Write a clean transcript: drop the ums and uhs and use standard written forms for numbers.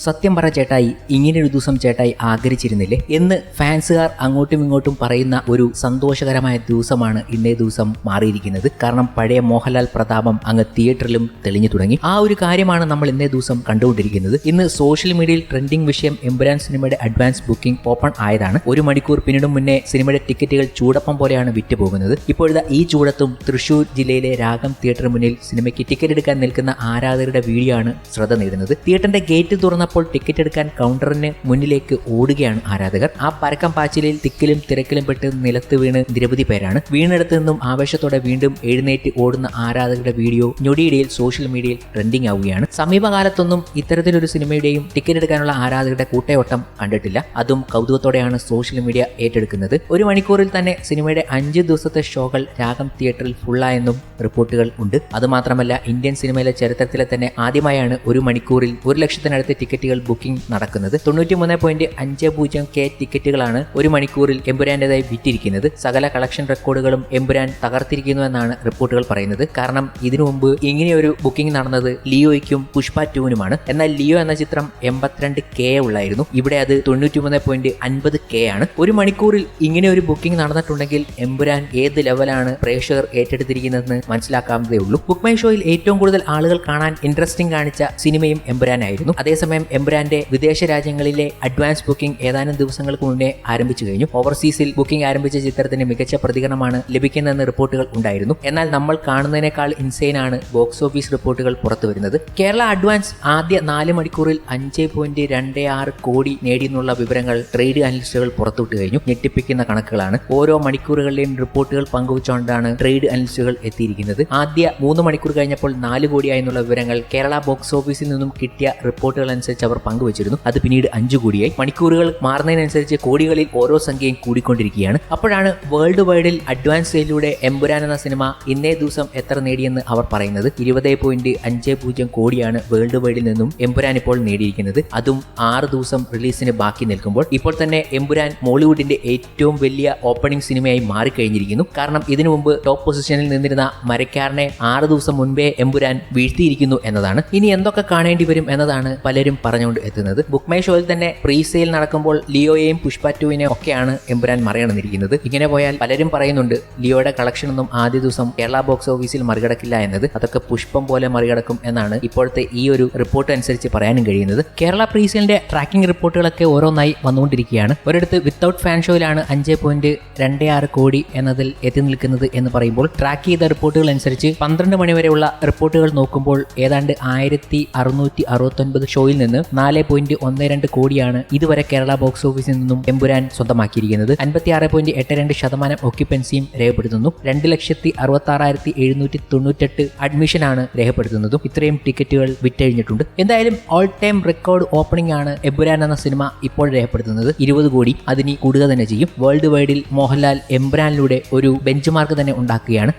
സത്യം പറ ചേട്ടായി, ഇങ്ങനെയൊരു ദിവസം ചേട്ടായി ആഗ്രഹിച്ചിരുന്നില്ലേ എന്ന് ഫാൻസുകാർ അങ്ങോട്ടും ഇങ്ങോട്ടും പറയുന്ന ഒരു സന്തോഷകരമായ ദിവസമാണ് ഇന്നേ ദിവസം മാറിയിരിക്കുന്നത്. കാരണം പഴയ മോഹൻലാൽ പ്രതാപം അങ്ങ് തിയേറ്ററിലും തെളിഞ്ഞു തുടങ്ങി. ആ ഒരു കാര്യമാണ് നമ്മൾ ഇന്നേ ദിവസം കണ്ടുകൊണ്ടിരിക്കുന്നത്. ഇന്ന് സോഷ്യൽ മീഡിയയിൽ ട്രെൻഡിംഗ് വിഷയം എമ്പുരാൻ സിനിമയുടെ അഡ്വാൻസ് ബുക്കിംഗ് ഓപ്പൺ ആയതാണ്. 1 മണിക്കൂർ പിന്നിടും മുന്നേ സിനിമയുടെ ടിക്കറ്റുകൾ ചൂടപ്പം പോലെയാണ് വിറ്റ് പോകുന്നത്. ഇപ്പോഴത്തെ ഈ ചൂടത്തും തൃശൂർ ജില്ലയിലെ രാഗം തിയേറ്ററിന് മുന്നിൽ സിനിമയ്ക്ക് ടിക്കറ്റ് എടുക്കാൻ നിൽക്കുന്ന ആരാധകരുടെ വീഡിയോ ആണ് ശ്രദ്ധ നേടുന്നത്. തിയേറ്ററിന്റെ ഗേറ്റ് തുറന്നപ്പോൾ ടിക്കറ്റ് എടുക്കാൻ കൗണ്ടറിന് മുന്നിലേക്ക് ഓടുകയാണ് ആരാധകർ. ആ പരക്കം പാച്ചിലിൽ തിക്കിലും തിരക്കിലും പെട്ട് നിലത്ത് വീണ് നിരവധി പേരാണ്. വീണെടുത്ത് നിന്നും ആവേശത്തോടെ വീണ്ടും എഴുന്നേറ്റ് ഓടുന്ന ആരാധകരുടെ വീഡിയോ ഞൊടിയിടയിൽ സോഷ്യൽ മീഡിയയിൽ ട്രെൻഡിംഗ് ആവുകയാണ്. സമീപകാലത്തൊന്നും ഇത്തരത്തിലൊരു സിനിമയുടെയും ടിക്കറ്റ് എടുക്കാനുള്ള ആരാധകരുടെ കൂട്ടയോട്ടം കണ്ടിട്ടില്ല. അതും കൗതുകത്തോടെയാണ് സോഷ്യൽ മീഡിയ ഏറ്റെടുക്കുന്നത്. 1 മണിക്കൂറിൽ തന്നെ സിനിമയുടെ 5 ദിവസത്തെ ഷോകൾ രാഗം തിയേറ്ററിൽ ഫുള്ളായെന്നും റിപ്പോർട്ടുകൾ ഉണ്ട്. അതുമാത്രമല്ല, ഇന്ത്യൻ സിനിമയിലെ ചരിത്രത്തിലെ തന്നെ ആദ്യമായാണ് 1 മണിക്കൂറിൽ 1 ലക്ഷത്തിനടുത്ത് ടിക്കറ്റുകൾ ബുക്കിംഗ് നടക്കുന്നത്. 93.50K ടിക്കറ്റുകളാണ് 1 മണിക്കൂറിൽ എമ്പുരാന്റേതായി വിറ്റിരിക്കുന്നത്. സകല കളക്ഷൻ റെക്കോർഡുകളും എമ്പുരാൻ തകർത്തിരിക്കുന്നുവെന്നാണ് റിപ്പോർട്ടുകൾ പറയുന്നത്. കാരണം ഇതിനു മുമ്പ് ഇങ്ങനെയൊരു ബുക്കിംഗ് നടന്നത് ലിയോയ്ക്കും പുഷ്പ 2-നുമാണ്. എന്നാൽ ലിയോ എന്ന ചിത്രം 82K ഉള്ളായിരുന്നു. ഇവിടെ അത് 93.50K ആണ്. 1 മണിക്കൂറിൽ ഇങ്ങനെ ഒരു ബുക്കിംഗ് നടന്നിട്ടുണ്ടെങ്കിൽ എമ്പുരാൻ ഏത് ലെവലാണ് പ്രേക്ഷകർ ഏറ്റെടുത്തിരിക്കുന്നതെന്ന് മനസ്സിലാക്കാവുന്നതേ ഉള്ളൂ. ബുക്ക് മൈ ഷോയിൽ ഏറ്റവും കൂടുതൽ ആളുകൾ കാണാൻ ഇൻട്രസ്റ്റിംഗ് കാണിച്ച സിനിമയും എമ്പുരാനായിരുന്നു. അതേസമയം എമ്പുരാന്റെ വിദേശ രാജ്യങ്ങളിലെ അഡ്വാൻസ് ബുക്കിംഗ് ഏതാനും ദിവസങ്ങൾക്ക് മുന്നേ ആരംഭിച്ചു കഴിഞ്ഞു. ഓവർസീസിൽ ബുക്കിംഗ് ആരംഭിച്ച ചിത്രത്തിന് മികച്ച പ്രതികരണമാണ് ലഭിക്കുന്നതെന്ന് റിപ്പോർട്ടുകൾ ഉണ്ടായിരുന്നു. എന്നാൽ നമ്മൾ കാണുന്നതിനേക്കാൾ ഇൻസെയിൻ ആണ് ബോക്സ് ഓഫീസ് റിപ്പോർട്ടുകൾ പുറത്തുവരുന്നത്. കേരള അഡ്വാൻസ് ആദ്യ 4 മണിക്കൂറിൽ 5.26 കോടി നേടിയെന്നുള്ള വിവരങ്ങൾ ട്രേഡ് അനലിസ്റ്റുകൾ പുറത്തുവിട്ട് കഴിഞ്ഞു. ഞെട്ടിപ്പിക്കുന്ന കണക്കുകളാണ്. ഓരോ മണിക്കൂറുകളിലെയും റിപ്പോർട്ടുകൾ പങ്കുവച്ചുകൊണ്ടാണ് ട്രേഡ് അനലിസ്റ്റുകൾ എത്തിയിരിക്കുന്നത്. ആദ്യ 3 മണിക്കൂർ കഴിഞ്ഞപ്പോൾ 4 കോടിയായെന്നുള്ള വിവരങ്ങൾ കേരള ബോക്സ് ഓഫീസിൽ നിന്നും കിട്ടിയ റിപ്പോർട്ടുകൾ അനുസരിച്ച് അവർ പങ്കുവച്ചിരുന്നു. അത് പിന്നീട് 5 കോടിയായി. മണിക്കൂറുകൾ മാറുന്നതിനനുസരിച്ച് കോടികളിൽ ഓരോ സംഖ്യയും കൂടിക്കൊണ്ടിരിക്കുകയാണ്. അപ്പോഴാണ് വേൾഡ് വൈഡിൽ അഡ്വാൻസ് സെയിലൂടെ എമ്പുരാൻ എന്ന സിനിമ ഇന്നേ ദിവസം എത്ര നേടിയെന്ന് അവർ പറയുന്നത്. 20.50 കോടിയാണ് വേൾഡ് വൈഡിൽ നിന്നും എമ്പുരാൻ ഇപ്പോൾ നേടിയിരിക്കുന്നത്. അതും 6 ദിവസം റിലീസിന് ബാക്കി നിൽക്കുമ്പോൾ. ഇപ്പോൾ തന്നെ എമ്പുരാൻ മോളിവുഡിന്റെ ഏറ്റവും വലിയ ഓപ്പണിംഗ് സിനിമയായി മാറിക്കഴിഞ്ഞിരിക്കുന്നു. കാരണം ഇതിനു മുമ്പ് ടോപ്പ് പൊസിഷനിൽ നിന്നിരുന്ന മരക്കാരനെ 6 ദിവസം മുൻപേ എമ്പുരാൻ വീഴ്ത്തിയിരിക്കുന്നു എന്നതാണ്. ഇനി എന്തൊക്കെ കാണേണ്ടി വരും എന്നതാണ് പലരും പറഞ്ഞുകൊണ്ട് എത്തുന്നത്. ബുക്ക് മൈ ഷോയിൽ തന്നെ പ്രീ സെയിൽ നടക്കുമ്പോൾ ലിയോയെയും പുഷ്പ 2-നെ ഒക്കെയാണ് എമ്പുരാൻ മറികടന്നിരിക്കുന്നത്. ഇങ്ങനെ പോയാൽ പലരും പറയുന്നുണ്ട് ലിയോയുടെ കളക്ഷൻ ഒന്നും ആദ്യ ദിവസം കേരള ബോക്സ് ഓഫീസിൽ മറികടക്കില്ല എന്നത്. അതൊക്കെ പുഷ്പം പോലെ മറികടക്കും എന്നാണ് ഇപ്പോഴത്തെ ഈ ഒരു റിപ്പോർട്ട് അനുസരിച്ച് പറയാനും കഴിയുന്നത്. കേരള പ്രീ സെയിലിന്റെ ട്രാക്കിംഗ് റിപ്പോർട്ടുകളൊക്കെ ഓരോന്നായി വന്നുകൊണ്ടിരിക്കുകയാണ്. ഒരിടത്ത് വിത്തൌട്ട് ഫാൻ ഷോയിലാണ് 5.26 കോടി എന്നതിൽ എത്തി നിൽക്കുന്നത് എന്ന് പറയുമ്പോൾ ട്രാക്ക് ചെയ്ത റിപ്പോർട്ടുകൾ അനുസരിച്ച് 12 മണിവരെയുള്ള റിപ്പോർട്ടുകൾ നോക്കുമ്പോൾ ഏതാണ്ട് 1669 ഷോയിൽ നിന്ന് 4.12 കോടിയാണ് ഇതുവരെ കേരള ബോക്സ് ഓഫീസിൽ നിന്നും എമ്പുരാൻ സ്വന്തമാക്കിയിരിക്കുന്നത്. 56.82% ഒക്യുപ്പൻസിയും രേഖപ്പെടുത്തുന്നു. 2,66,798 അഡ്മിഷനാണ് രേഖപ്പെടുത്തുന്നതും. ഇത്രയും ടിക്കറ്റുകൾ വിറ്റഴിഞ്ഞിട്ടുണ്ട്. എന്തായാലും ഓൾ ടൈം റെക്കോർഡ് ഓപ്പണിംഗ് ആണ് എമ്പുരാൻ എന്ന സിനിമ ഇപ്പോൾ രേഖപ്പെടുത്തുന്നത്. 20 കോടി അതിനി കൂടുക തന്നെ ചെയ്യും. വേൾഡ് വൈഡിൽ മോഹൻലാൽ എമ്പുരാനിലൂടെ ഒരു ബെഞ്ച് മാർക്ക് തന്നെ ഉണ്ടാക്കുകയാണ്.